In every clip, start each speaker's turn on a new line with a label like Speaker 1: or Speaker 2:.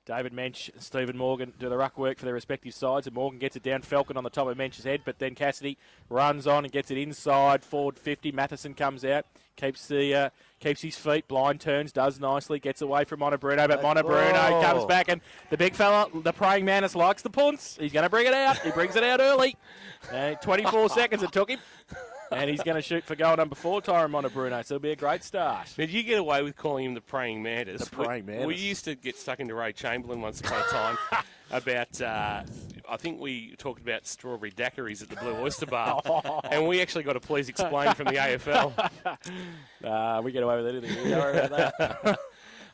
Speaker 1: David Mensch and Stephen Morgan do the ruck work for their respective sides, and Morgan gets it down. Falcon on the top of Mensch's head, but then Cassidy runs on and gets it inside, forward 50. Matheson comes out, keeps his feet, blind turns, does nicely, gets away from Monobruno, but Monobruno comes back, and the big fella, the praying mantis, likes the punts. He's going to bring it out. He brings it out early. 24 seconds it took him. And he's going to shoot for goal number 4, Tyron Monobruno. So it'll be a great start.
Speaker 2: Did you get away with calling him the praying mantis?
Speaker 1: The praying mantis.
Speaker 2: We used to get stuck into Ray Chamberlain once upon a time about, I think we talked about strawberry daiquiris at the Blue Oyster Bar. And we actually got a please explain from the AFL.
Speaker 1: We get away with anything. Don't worry about that.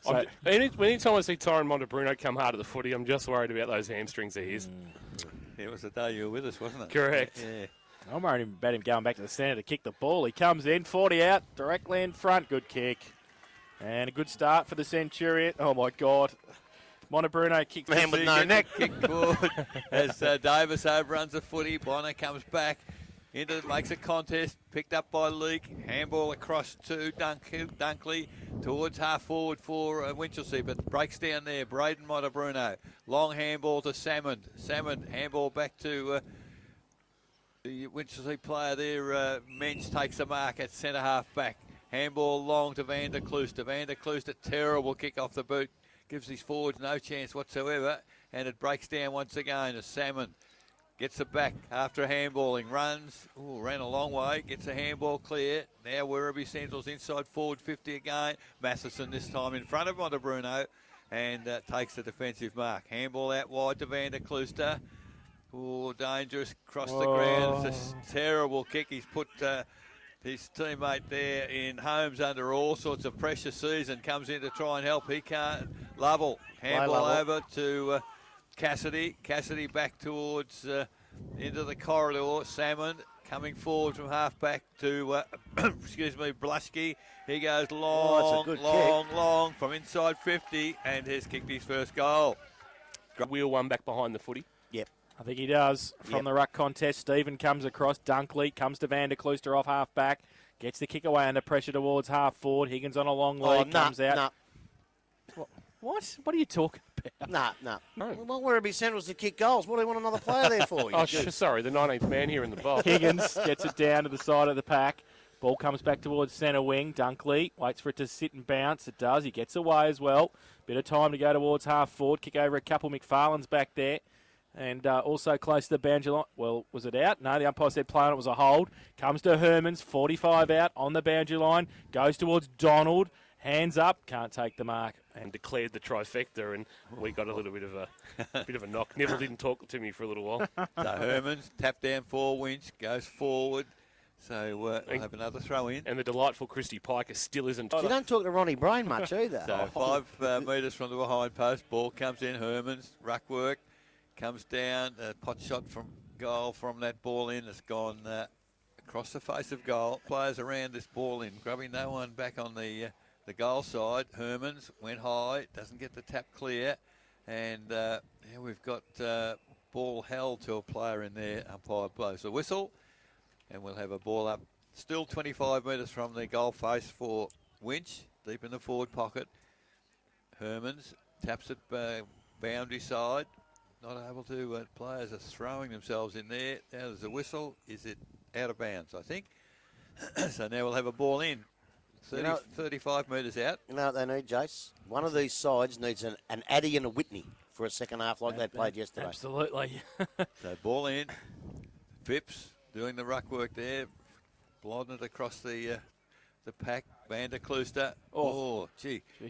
Speaker 1: So,
Speaker 2: anytime I see Tyron Monobruno come hard at the footy, I'm just worried about those hamstrings of his.
Speaker 3: It was the day you were with us, wasn't it?
Speaker 2: Correct.
Speaker 3: Yeah.
Speaker 1: I'm worried about him going back to the centre to kick the ball. He comes in, 40 out, directly in front. Good kick. And a good start for the Centurion. Oh, my God. Monobruno kicks
Speaker 3: Man with no neck. Kick forward as Davis overruns the footy. Bonner comes back, makes a contest, picked up by Leake. Handball across to Dunkley towards half forward for Winchelsea, but breaks down there. Braden Monobruno. Long handball to Salmon. Salmon, handball back to... the Winchelsea player there, Mensch takes the mark at centre half back. Handball long to Van der Klooster. Van der Klooster, terrible kick off the boot. Gives his forwards no chance whatsoever. And it breaks down once again as Salmon gets it back after handballing. Runs, ran a long way, gets a handball clear. Now Werribee Central's inside forward 50 again. Matheson this time in front of Monobruno and takes the defensive mark. Handball out wide to Van der Klooster. Dangerous across the ground. It's a terrible kick. He's put his teammate there in Holmes under all sorts of pressure. Season comes in to try and help. He can't. Lovell. Handball over to Cassidy. Cassidy back towards into the corridor. Salmon coming forward from half back to, Blusky. He goes long from inside 50 and has kicked his first goal.
Speaker 2: Wheel one back behind the footy.
Speaker 1: I think he does. From the ruck contest, Stephen comes across. Dunkley comes to Van der Klooster off half back. Gets the kick away under pressure towards half forward. Higgins on a long lead. Comes out. What? What are you talking about?
Speaker 4: Well, Werribee Central's to kick goals. What do you want another player there for?
Speaker 2: Sorry, the 19th man here in the box.
Speaker 1: Higgins gets it down to the side of the pack. Ball comes back towards centre wing. Dunkley waits for it to sit and bounce. It does. He gets away as well. Bit of time to go towards half forward. Kick over a couple. McFarlane's back there. And also close to the boundary line. Well, was it out? No, the umpire said play on. It was a hold. Comes to Hermans, 45 out on the boundary line. Goes towards Donald. Hands up. Can't take the mark.
Speaker 2: And declared the trifecta, and we got a little bit of a knock. Neville didn't talk to me for a little while.
Speaker 3: So Hermans, tap down for Winch, goes forward. So we'll have another throw in.
Speaker 2: And the delightful Christy Piker still isn't.
Speaker 4: You don't talk to Ronnie Brain much either.
Speaker 3: So 5 metres from the behind post. Ball comes in. Hermans, ruck work. Comes down, pot shot from goal from that ball in. It's gone across the face of goal. Players around this ball in, grabbing no one back on the goal side. Hermans went high, doesn't get the tap clear. And we've got ball held to a player in there. Umpire blows the whistle. And we'll have a ball up. Still 25 metres from the goal face for Winch, deep in the forward pocket. Hermans taps it boundary side. Not able to, players are throwing themselves in there. Now there's a whistle. Is it out of bounds, I think? So now we'll have a ball in. 35 metres out.
Speaker 4: You know what they need, Jace? One of these sides needs an Addy and a Whitney for a second half like they played yesterday.
Speaker 1: Absolutely.
Speaker 3: So ball in. Phipps doing the ruck work there. Blotting it across the pack. Van der Klooster.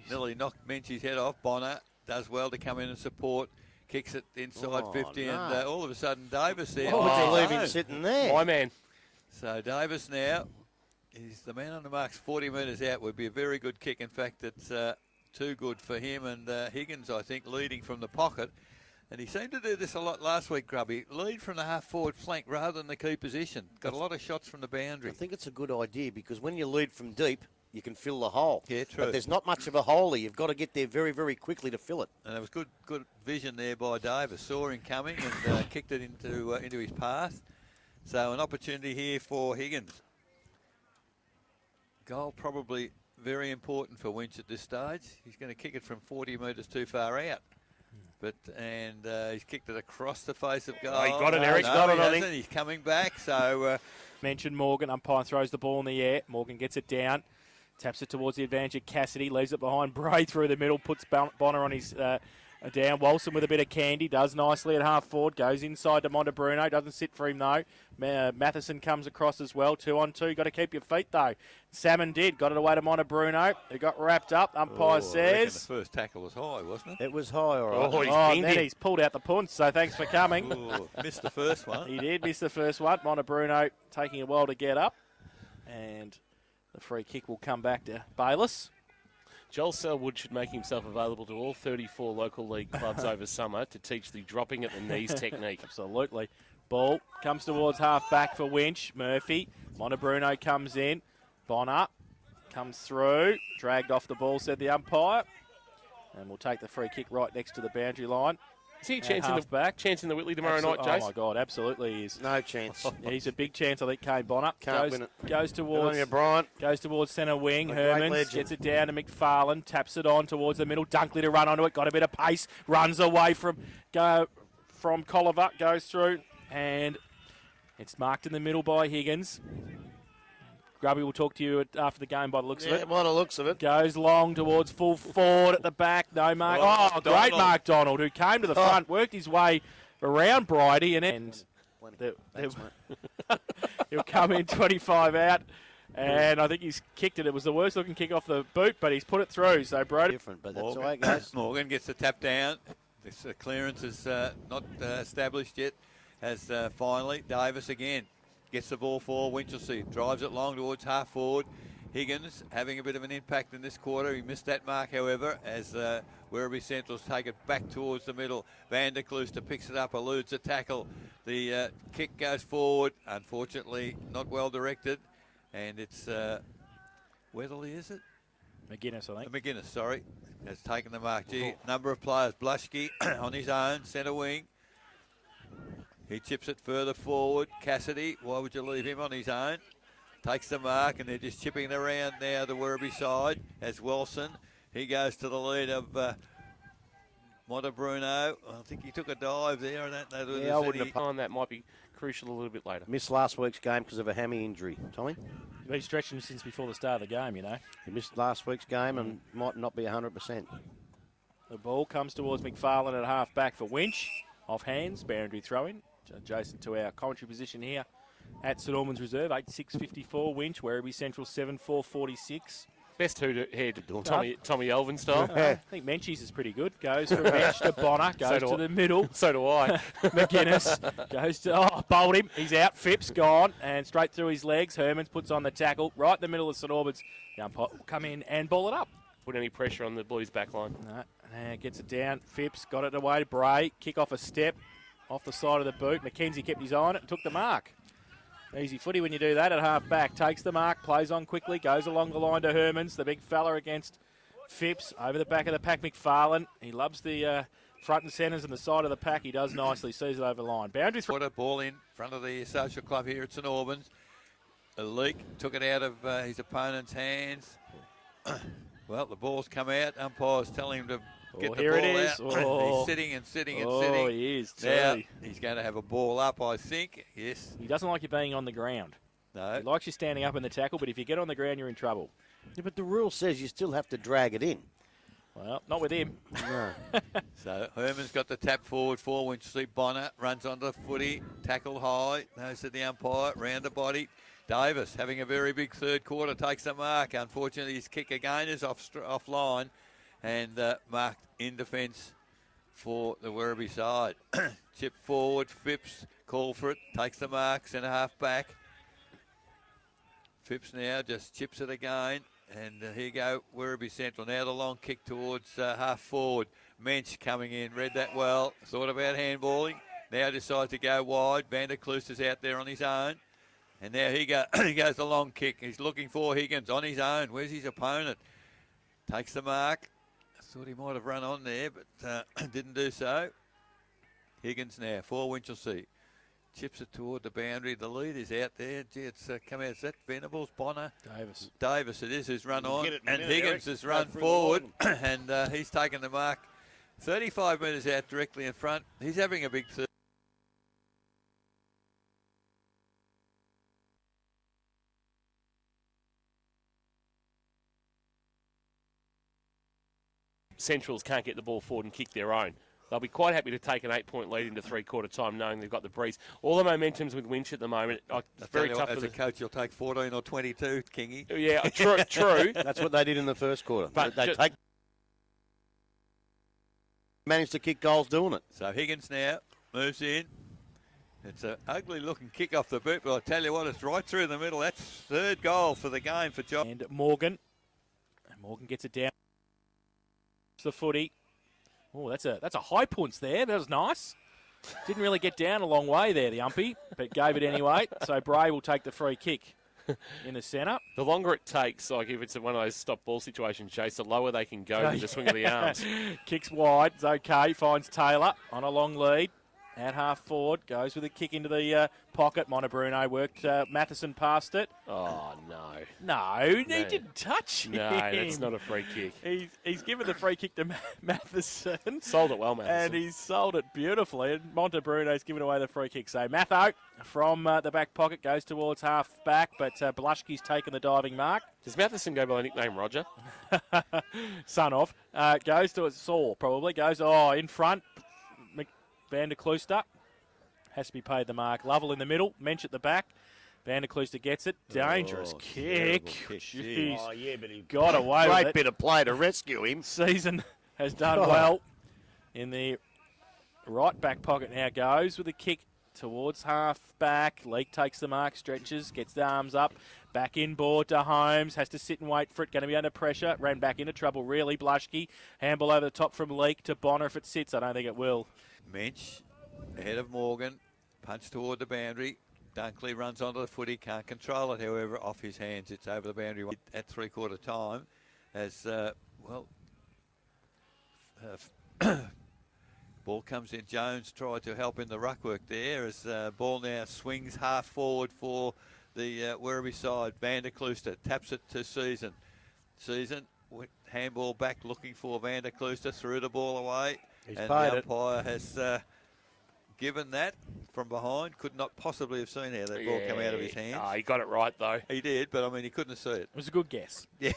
Speaker 3: Nearly knocked Menchie's head off. Bonner does well to come in and support. Kicks it inside 50, and all of a sudden Davis there.
Speaker 4: Would you leave him sitting there?
Speaker 2: My man.
Speaker 3: So Davis now, he's the man on the marks, 40 metres out. Would be a very good kick. In fact, it's too good for him. And Higgins, I think, leading from the pocket. And he seemed to do this a lot last week, Grubby. Lead from the half-forward flank rather than the key position. Got a lot of shots from the boundary.
Speaker 4: I think it's a good idea because when you lead from deep, you can fill the hole.
Speaker 3: Yeah, true.
Speaker 4: But there's not much of a hole there. You've got to get there very, very quickly to fill it.
Speaker 3: And it was good vision there by Davis. Saw him coming and kicked it into his path. So an opportunity here for Higgins. Goal probably very important for Winch at this stage. He's going to kick it from 40 metres too far out. He's kicked it across the face of goal.
Speaker 2: Oh, he got it, Eric.
Speaker 3: No,
Speaker 2: Got it,
Speaker 3: he
Speaker 2: I
Speaker 3: hasn't.
Speaker 2: think.
Speaker 3: He's coming back, so...
Speaker 1: Mentioned Morgan. Umpire throws the ball in the air. Morgan gets it down. Taps it towards the advantage of Cassidy. Leaves it behind Bray through the middle. Puts Bonner on his down. Walson with a bit of candy. Does nicely at half forward. Goes inside to Montebruno. Doesn't sit for him though. Matheson comes across as well. 2 on 2. Got to keep your feet though. Salmon did. Got it away to Montebruno. It got wrapped up. Umpire
Speaker 3: I reckon
Speaker 1: says.
Speaker 3: the first tackle was high, wasn't it?
Speaker 4: It was high, all right.
Speaker 2: Oh, he's
Speaker 1: Oh,
Speaker 2: pinned
Speaker 1: then
Speaker 2: him.
Speaker 1: he's pulled out the punch, so thanks for coming.
Speaker 3: Ooh, missed the first one.
Speaker 1: He did miss the first one. Montebruno taking a while to get up. And the free kick will come back to Bayliss.
Speaker 2: Joel Selwood should make himself available to all 34 local league clubs over summer to teach the dropping at the knees technique.
Speaker 1: Absolutely. Ball comes towards half back for Winch. Murphy. Montebruno comes in. Bonner comes through. Dragged off the ball, said the umpire. And we'll take the free kick right next to the boundary line.
Speaker 2: Is he a chance in,
Speaker 1: half-back.
Speaker 2: chance in the Whitley tomorrow night, Jace?
Speaker 1: Oh, my God, absolutely he is.
Speaker 4: No chance.
Speaker 1: Yeah, he's a big chance, I think, Kane Bonner.
Speaker 4: Can't win it.
Speaker 1: Goes
Speaker 4: Good on
Speaker 1: towards
Speaker 4: you, Bryant.
Speaker 1: Goes towards centre wing.
Speaker 4: A great
Speaker 1: Hermans
Speaker 4: legend.
Speaker 1: gets it down to McFarlane. Taps it on towards the middle. Dunkley to run onto it. Got a bit of pace. Runs away from Colliver. Goes through. And it's marked in the middle by Higgins. Grubby will talk to you after the game by the looks of
Speaker 4: Yeah,
Speaker 1: it.
Speaker 4: by the looks of it.
Speaker 1: Goes long towards full forward at the back. No mark.
Speaker 3: Oh,
Speaker 1: Oh, great
Speaker 3: Donald.
Speaker 1: Mark Donald, who came to the front, worked his way around Bridie, and he'll come in 25 out. And I think he's kicked it. It was the worst looking kick off the boot, but he's put it through. So Brodie.
Speaker 4: Different, but that's the way it goes.
Speaker 3: Morgan gets the tap down. This clearance is not established yet. As finally, Davis again gets the ball for Winchelsea. Drives it long towards half forward. Higgins having a bit of an impact in this quarter. He missed that mark, however, as Werribee Centrals take it back towards the middle. Van der Klooster picks it up, eludes a tackle. The kick goes forward. Unfortunately, not well directed. And it's Weatherly, is it?
Speaker 1: McGuinness, I think.
Speaker 3: McGuinness, sorry, has taken the mark. Gee, number of players. Blushke on his own, centre wing. He chips it further forward. Cassidy, why would you leave him on his own? Takes the mark, and they're just chipping it around now the Werribee side as Wilson. He goes to the lead of Montebruno. I think he took a dive there. I don't know. Whether
Speaker 2: I
Speaker 3: there's
Speaker 2: wouldn't
Speaker 3: any-
Speaker 2: have known that might be crucial a little bit later.
Speaker 4: Missed last week's game because of a hammy injury. Tommy?
Speaker 1: He's been stretching since before the start of the game, you know.
Speaker 4: He missed last week's game and might not be 100%.
Speaker 1: The ball comes towards McFarlane at half back for Winch. Off hands, boundary throw-in. Adjacent to our commentary position here at St Albans Reserve, 8.654 Winch, Werribee Central 7.446.
Speaker 2: Best head, Tommy Elvin style.
Speaker 1: I think Menchie's is pretty good. Goes from Mench to Bonner, goes to the middle.
Speaker 2: So do I.
Speaker 1: McGuinness goes to, bowled him. He's out. Phipps gone and straight through his legs. Hermans puts on the tackle right in the middle of St Albans. The umpire will come in and ball it up.
Speaker 2: Put any pressure on the Blues back line.
Speaker 1: No, gets it down. Phipps got it away to Bray. Kick off a step off the side of the boot. McKenzie kept his eye on it and took the mark. Easy footy when you do that at half back. Takes the mark, plays on quickly, goes along the line to Hermans, the big fella against Phipps. Over the back of the pack, McFarlane. He loves the front and centres and the side of the pack. He does nicely, sees it over the line. Boundary throw.
Speaker 3: Put a ball in front of the social club here at St Albans. A leak took it out of his opponent's hands. Well, the ball's come out. Umpire's telling him to get the
Speaker 1: here
Speaker 3: ball
Speaker 1: it is.
Speaker 3: out.
Speaker 1: Oh.
Speaker 3: He's sitting and sitting and
Speaker 1: Oh,
Speaker 3: sitting.
Speaker 1: he is,
Speaker 3: Now,
Speaker 1: too.
Speaker 3: he's going to have a ball up, I think. Yes.
Speaker 1: He doesn't like you being on the ground.
Speaker 3: No.
Speaker 1: He likes you standing up in the tackle, but if you get on the ground, you're in trouble.
Speaker 4: Yeah, but the rule says you still have to drag it in.
Speaker 1: Well, not with him.
Speaker 4: No.
Speaker 3: So Herman's got the tap forward for Winchelsea. Bonner runs onto the footy, tackle high, nose to the umpire, round the body. Davis having a very big third quarter, takes the mark. Unfortunately, his kick again is offline and marked in defence for the Werribee side. Chip forward, Phipps, call for it, takes the mark, centre half back. Phipps now just chips it again. And here you go, Werribee Central. Now the long kick towards half forward. Mensch coming in, read that well, thought about handballing. Now decides to go wide. Van der Klooster's out there on his own. And now he goes the long kick. He's looking for Higgins on his own. Where's his opponent? Takes the mark. I thought he might have run on there, but didn't do so. Higgins now for Winchelsea. Chips it toward the boundary. The lead is out there. Gee, it's come out. Is that Venables? Bonner?
Speaker 1: Davis
Speaker 3: It is, who's run on.
Speaker 4: Get it in a
Speaker 3: And
Speaker 4: minute,
Speaker 3: Higgins
Speaker 4: Eric.
Speaker 3: has
Speaker 4: Go
Speaker 3: run
Speaker 4: through the
Speaker 3: forward.
Speaker 4: line.
Speaker 3: And he's taken the mark 35 metres out directly in front. He's having a big third.
Speaker 2: Centrals can't get the ball forward and kick their own. They'll be quite happy to take an 8-point lead into three-quarter time, knowing they've got the breeze. All the momentum's with Winch at the moment. It's very tough.
Speaker 3: As a coach, you'll take 14 or 22, Kingy.
Speaker 2: Yeah, true.
Speaker 4: That's what they did in the first quarter.
Speaker 2: But
Speaker 4: they managed to kick goals doing it.
Speaker 3: So Higgins now moves in. It's an ugly-looking kick off the boot, but I tell you what, it's right through the middle. That's third goal for the game for John.
Speaker 1: And Morgan gets it down. It's the footy. Oh, that's a high punch there. That was nice. Didn't really get down a long way there, the umpy, but gave it anyway. So Bray will take the free kick in the centre.
Speaker 2: The longer it takes, like if it's one of those stop ball situations, Chase, the lower they can go with the swing of the arms.
Speaker 1: Kicks wide. It's okay. Finds Taylor on a long lead. At half forward, goes with a kick into the pocket. Montebruno worked Matheson past it.
Speaker 2: Oh, no.
Speaker 1: No, he didn't touch him.
Speaker 2: No, that's not a free kick.
Speaker 1: He's given the free kick to Matheson.
Speaker 2: Sold it well, Matheson.
Speaker 1: And he's sold it beautifully. And Montebruno's given away the free kick. So Matho from the back pocket goes towards half back, but Blushki's taken the diving mark.
Speaker 2: Does Matheson go by the nickname Roger?
Speaker 1: Son of. Goes to Saul, probably. Goes, in front. Van der Klooster has to be paid the mark. Lovell in the middle. Mensch at the back. Van der Klooster gets it. Dangerous kick. Jeez.
Speaker 4: Oh, yeah, but he
Speaker 1: got away with it.
Speaker 4: Great bit of play to rescue him.
Speaker 1: Season has done well in the right back pocket. Now goes with a kick towards half back. Leake takes the mark, stretches, gets the arms up. Back inboard to Holmes. Has to sit and wait for it. Going to be under pressure. Ran back into trouble, really. Blushki. Handball over the top from Leake to Bonner. If it sits, I don't think it will.
Speaker 3: Mensch ahead of Morgan, punch toward the boundary. Dunkley runs onto the footy, can't control it, however, off his hands. It's over the boundary at three-quarter time as, ball comes in. Jones tried to help in the ruck work there as ball now swings half forward for the Werribee side. Van der Klooster taps it to Season. Season, handball back looking for Van der Klooster, threw the ball away. And the umpire has given that from behind. Could not possibly have seen how that ball come out of his hands.
Speaker 2: He got it right, though.
Speaker 3: He did, but, I mean, he couldn't see it.
Speaker 1: It was a good guess.
Speaker 3: Yeah.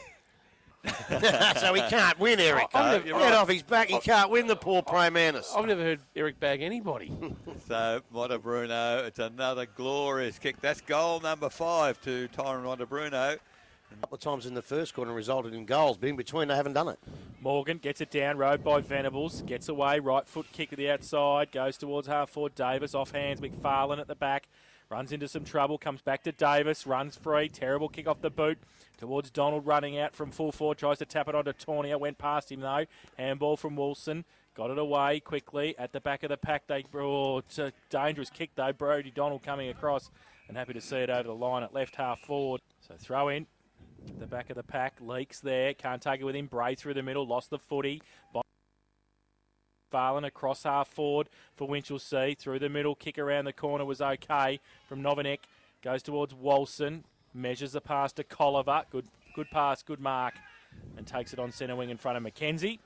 Speaker 4: So he can't win, Eric. Get off his back. He can't win, the poor Prime Manus.
Speaker 2: I've never heard Eric bag anybody.
Speaker 3: So, Montebruno, it's another glorious kick. That's goal number 5 to Tyron Montebruno.
Speaker 4: A couple of times in the first quarter resulted in goals, but in between they haven't done it.
Speaker 1: Morgan gets it down, rode by Venables, gets away, right foot kick to the outside, goes towards half forward. Davis off hands, McFarlane at the back, runs into some trouble, comes back to Davis, runs free, terrible kick off the boot towards Donald, running out from full forward, tries to tap it onto Tornier, went past him though. Handball from Wilson, got it away quickly at the back of the pack. It's a dangerous kick though. Brodie Donald coming across, and happy to see it over the line at left half forward. So throw in. The back of the pack, Leaks there, can't take it with him. Bray through the middle, lost the footy. Farland across half forward for Winchelsea. Through the middle, kick around the corner was okay from Novinek. Goes towards Walson, measures the pass to Colliver. Good pass, good mark, and takes it on centre wing in front of McKenzie.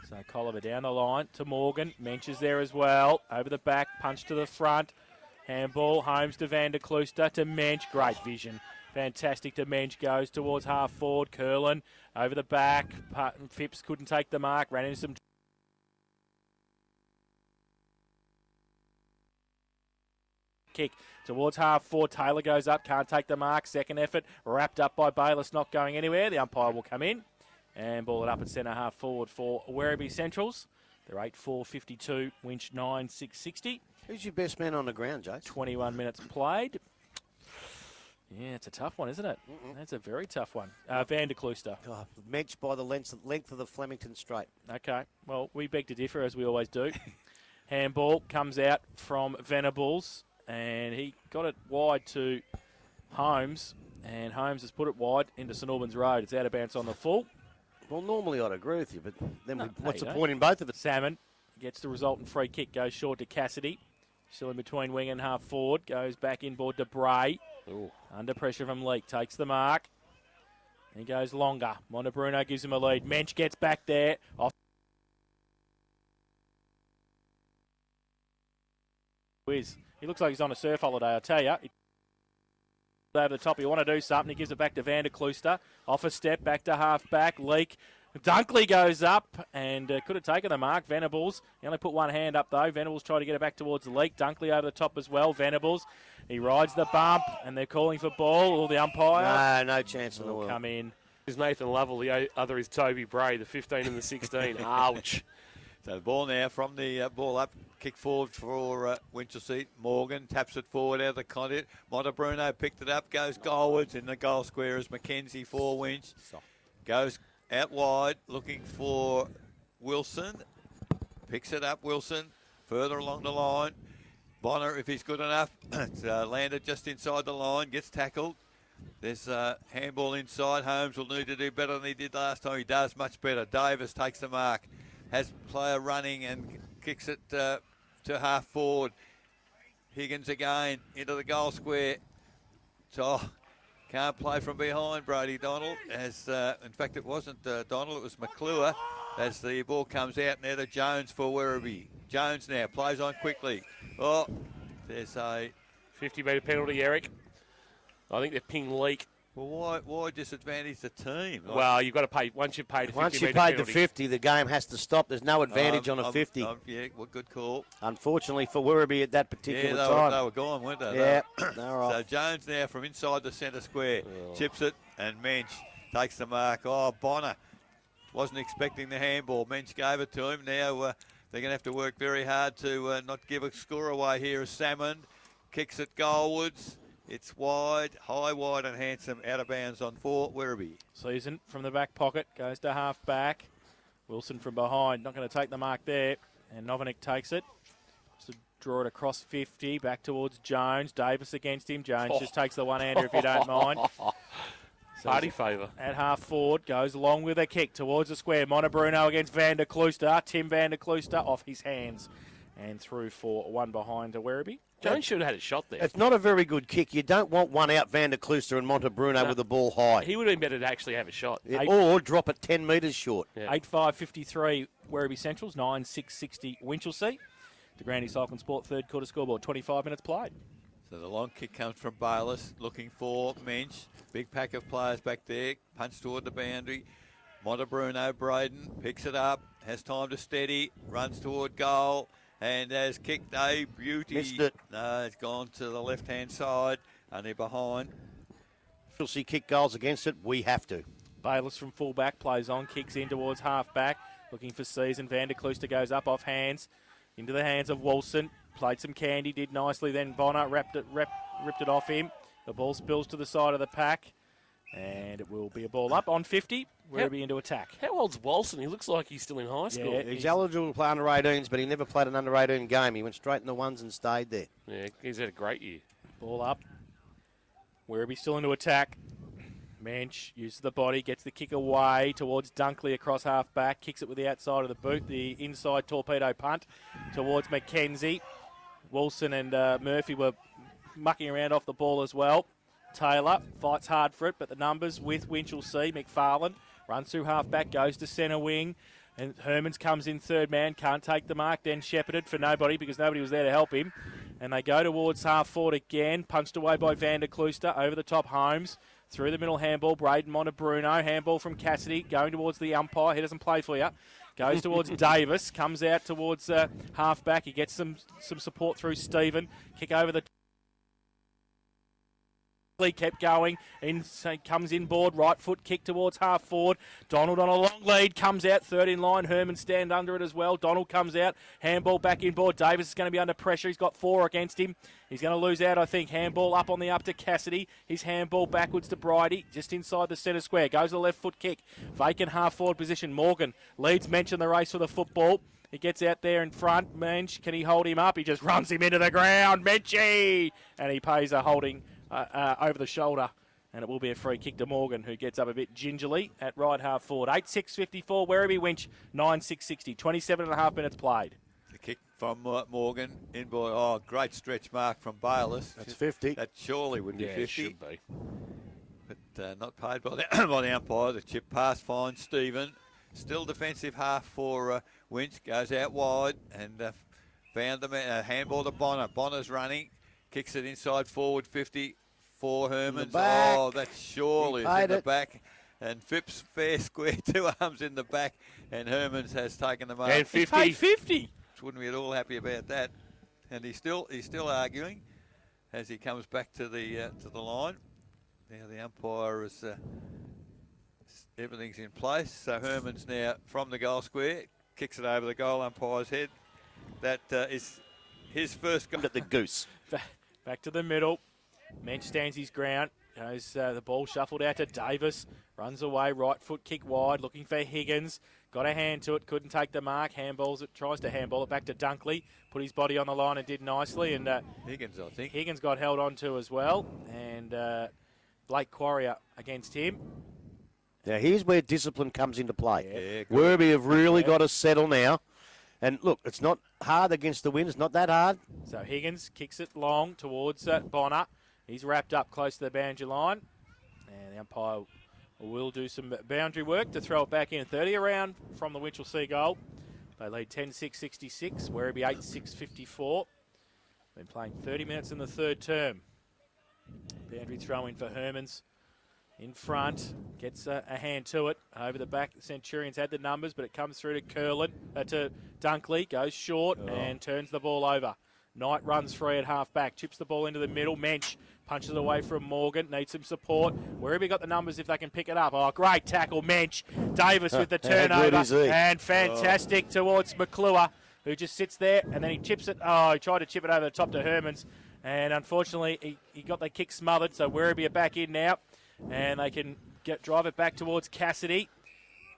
Speaker 1: So Colliver down the line to Morgan. Mensch is there as well. Over the back, punch to the front. Handball, Holmes to Van der Klooster to Mensch. Great vision. Fantastic to Mensch. Goes towards half forward. Curlin over the back. Phipps couldn't take the mark. Ran into some kick towards half forward. Taylor goes up. Can't take the mark. Second effort. Wrapped up by Bayless. Not going anywhere. The umpire will come in and ball it up at centre half forward for Werribee Centrals. They're 8-4-52. Winch 9-6-60.
Speaker 4: Who's your best man on the ground, Jace?
Speaker 1: 21 minutes played. Yeah, it's a tough one, isn't it? That's a very tough one. Van der Klooster.
Speaker 4: Oh, Mensch by the length of the Flemington Straight.
Speaker 1: Okay, well, we beg to differ, as we always do. Handball comes out from Venables, and he got it wide to Holmes, and Holmes has put it wide into St Albans Road. It's out of bounds on the full.
Speaker 4: Well, normally I'd agree with you, but then what's the point in both of it?
Speaker 1: Salmon gets the resultant free kick, goes short to Cassidy. Still in between wing and half forward. Goes back inboard to Bray. Ooh. Under pressure from Leake. Takes the mark. He goes longer. Montebruno gives him a lead. Mensch gets back there. Off. He looks like he's on a surf holiday, I tell you. Over the top, you want to do something. He gives it back to Van der Klooster. Off a step, back to half-back. Leak. Dunkley goes up and could have taken the mark. Venables, he only put one hand up though. Venables tried to get it back towards the Leak. Dunkley over the top as well. Venables, he rides the bump and they're calling for ball. Or the umpire.
Speaker 4: No chance in the world.
Speaker 1: Come in.
Speaker 2: Is Nathan Lovell, the other is Toby Bray, the 15 and the 16. Ouch.
Speaker 3: So the ball now from the ball up, kick forward for Winchelsea. Morgan taps it forward out of the content. Montebruno picked it up, goes goalwards in the goal square as Mackenzie for Winch. Goes out wide, looking for Wilson. Picks it up, Wilson, further along the line. Bonner, if he's good enough, it's landed just inside the line, gets tackled. There's handball inside. Holmes will need to do better than he did last time. He does much better. Davis takes the mark. Has player running and kicks it to half forward. Higgins again into the goal square. So can't play from behind, Brody Donald. As in fact, it wasn't Donald, it was McClure. As the ball comes out now to Jones for Werribee. Jones now plays on quickly. Oh, there's a
Speaker 2: 50-metre penalty, Eric. I think they're ping Leak.
Speaker 3: Well, why disadvantage the team?
Speaker 2: Well, you've got to pay, once you've paid a 50
Speaker 4: Once you
Speaker 2: metre
Speaker 4: paid the
Speaker 2: penalty.
Speaker 4: 50, the game has to stop. There's no advantage on a 50.
Speaker 3: Yeah, well, good call.
Speaker 4: Unfortunately for Werribee at that particular time.
Speaker 3: They were gone, weren't they?
Speaker 4: Yeah, they're off.
Speaker 3: So Jones now from inside the centre square. Chips it, and Mensch takes the mark. Oh, Bonner wasn't expecting the handball. Mensch gave it to him. Now they're going to have to work very hard to not give a score away here as Salmon kicks it goalwards. It's wide, high, wide and handsome, out of bounds on for Werribee.
Speaker 1: Season from the back pocket, goes to half back. Wilson from behind, not going to take the mark there. And Novinek takes it. Just to draw it across 50, back towards Jones. Davis against him. Jones just takes the one-hander if you don't mind.
Speaker 2: Party favour.
Speaker 1: At half forward, goes along with a kick towards the square. Montebruno against Van der Klooster. Tim Van der Klooster off his hands. And through for one behind to Werribee.
Speaker 2: Jones should have had a shot there.
Speaker 4: It's not a very good kick. You don't want one out Van der Klooster and Montebruno with the ball high.
Speaker 2: He would have been better to actually have a shot.
Speaker 4: Or drop it 10 metres short.
Speaker 2: Yeah.
Speaker 1: 8-5-53 Werribee Centrals, 9-6-60 Winchelsea. De Grande Cycle and Sport, third quarter scoreboard, 25 minutes played.
Speaker 3: So the long kick comes from Bayliss, looking for Mensch. Big pack of players back there, punch toward the boundary. Montebruno, Braden picks it up, has time to steady, runs toward goal. And has kicked a beauty.
Speaker 4: Missed it.
Speaker 3: No, it's gone to the left-hand side. Only behind.
Speaker 4: We'll see kick goals against it. We have to.
Speaker 1: Bayliss from full-back, plays on, kicks in towards half-back. Looking for Season. Van der Klooster goes up off hands. Into the hands of Wilson. Played some candy, did nicely. Then Bonner ripped it off him. The ball spills to the side of the pack. And it will be a ball up on 50. Werribee into attack.
Speaker 2: How old's Walson? He looks like he's still in high school.
Speaker 1: Yeah,
Speaker 4: He's eligible to play under 18s, but he never played an under 18 game. He went straight in the ones and stayed there.
Speaker 2: Yeah, he's had a great year.
Speaker 1: Ball up. Werribee still into attack. Mensch uses the body, gets the kick away towards Dunkley across half back, kicks it with the outside of the boot. The inside torpedo punt towards Mackenzie. Wilson and Murphy were mucking around off the ball as well. Taylor fights hard for it, but the numbers with Winchelsea. McFarlane runs through half-back, goes to centre wing, and Hermans comes in third man, can't take the mark, then shepherded for nobody because nobody was there to help him. And they go towards half-forward again, punched away by Van der Klooster, over the top Holmes, through the middle handball, Braden Montebruno, handball from Cassidy, going towards the umpire, he doesn't play for you. Goes towards Davis, comes out towards half-back, he gets some support through Stephen, kick over the kept going, comes inboard, right foot kick towards half forward. Donald on a long lead, comes out, third in line. Herman stand under it as well. Donald comes out, handball back inboard. Davis is going to be under pressure. He's got 4 against him. He's going to lose out, I think. Handball up on the up to Cassidy. His handball backwards to Bridie, just inside the centre square. Goes the left foot kick. Vacant half forward position. Morgan leads Mensch in the race for the football. He gets out there in front. Mensch, can he hold him up? He just runs him into the ground. Menchie! And he pays a holding over the shoulder, and it will be a free kick to Morgan, who gets up a bit gingerly at right half forward. 8-6-54, Werribee Winch, 9-6-60, 27.5 minutes played.
Speaker 3: The kick from Morgan, in by, great stretch mark from Bayliss.
Speaker 4: That's 50.
Speaker 3: That surely would be 50.
Speaker 2: It should be.
Speaker 3: But not paid by the, by the umpire. The chip pass finds Stephen. Still defensive half for Winch. Goes out wide and found the handball to Bonner. Bonner's running. Kicks it inside forward 50 for Hermans. Oh, that surely is in the back. And Phipps fair square, 2 arms in the back. And Hermans has taken the mark.
Speaker 2: And 50.
Speaker 1: 50.
Speaker 3: Wouldn't be at all happy about that. And he's still arguing as he comes back to the line. Now the umpire is everything's in place. So Hermans now from the goal square kicks it over the goal umpire's head. That is his first goal.
Speaker 4: At the goose.
Speaker 1: Back to the middle. Mensch stands his ground. Goes the ball shuffled out to Davis. Runs away. Right foot kick wide. Looking for Higgins. Got a hand to it. Couldn't take the mark. Handballs it. Tries to handball it back to Dunkley. Put his body on the line and did nicely. And
Speaker 3: Higgins, I think.
Speaker 1: Higgins got held on to as well. And Blake Quarrier against him.
Speaker 4: Now, here's where discipline comes into play.
Speaker 3: Yeah,
Speaker 4: Werribee have really got to settle now. And look, it's not hard against the wind. It's not that hard.
Speaker 1: So Higgins kicks it long towards Bonner. He's wrapped up close to the boundary line. And the umpire will do some boundary work to throw it back in. 30 around from the Winchelsea goal. They lead 10-6-66. Werribee 8-6-54. Been playing 30 minutes in the third term. Boundary throw in for Hermans. In front, gets a hand to it. Over the back, the Centurions had the numbers, but it comes through to Dunkley, goes short and turns the ball over. Knight runs free at half back, chips the ball into the middle. Mensch punches it away from Morgan, needs some support. Werribee got the numbers if they can pick it up. Oh, great tackle, Mensch. Davis with the turnover and fantastic towards McClure, who just sits there and then he chips it. Oh, he tried to chip it over the top to Hermans, and unfortunately he got the kick smothered, so Werribee are back in now. And they can drive it back towards Cassidy.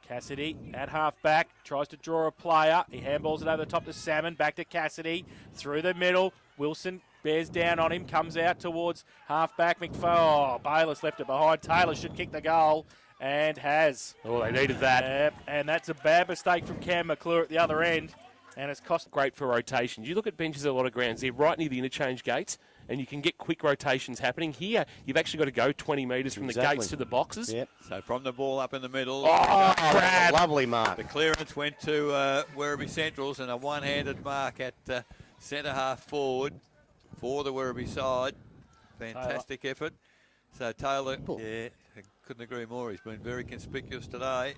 Speaker 1: Cassidy at half back, tries to draw a player. He handballs it over the top to Salmon, back to Cassidy, through the middle. Wilson bears down on him, comes out towards half back. Bayless left it behind. Taylor should kick the goal, and has.
Speaker 2: Oh, they needed that.
Speaker 1: Yep, and that's a bad mistake from Cam McClure at the other end, and it's cost.
Speaker 2: Great for rotations. You look at benches at a lot of grounds. They're right near the interchange gates, and you can get quick rotations happening. Here, you've actually got to go 20 metres from the gates to the boxes.
Speaker 4: Yep.
Speaker 3: So from the ball up in the middle.
Speaker 2: Oh,
Speaker 4: That's a lovely mark.
Speaker 3: The clearance went to Werribee Centrals, and a one-handed mark at centre half forward for the Werribee side. Fantastic effort. So Taylor, I couldn't agree more. He's been very conspicuous today.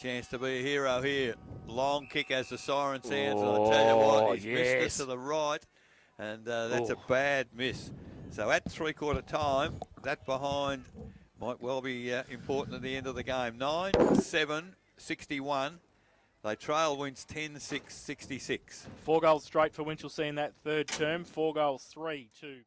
Speaker 3: Chance to be a hero here. Long kick as the siren sounds, and I tell you what, he's missed it to the right, and that's a bad miss. So at three-quarter time, that behind might well be important at the end of the game. 9-7-61. They trail Winch 10-6-66.
Speaker 1: 4 goals straight for Winchelsea in that third term. 4 goals, 3-2.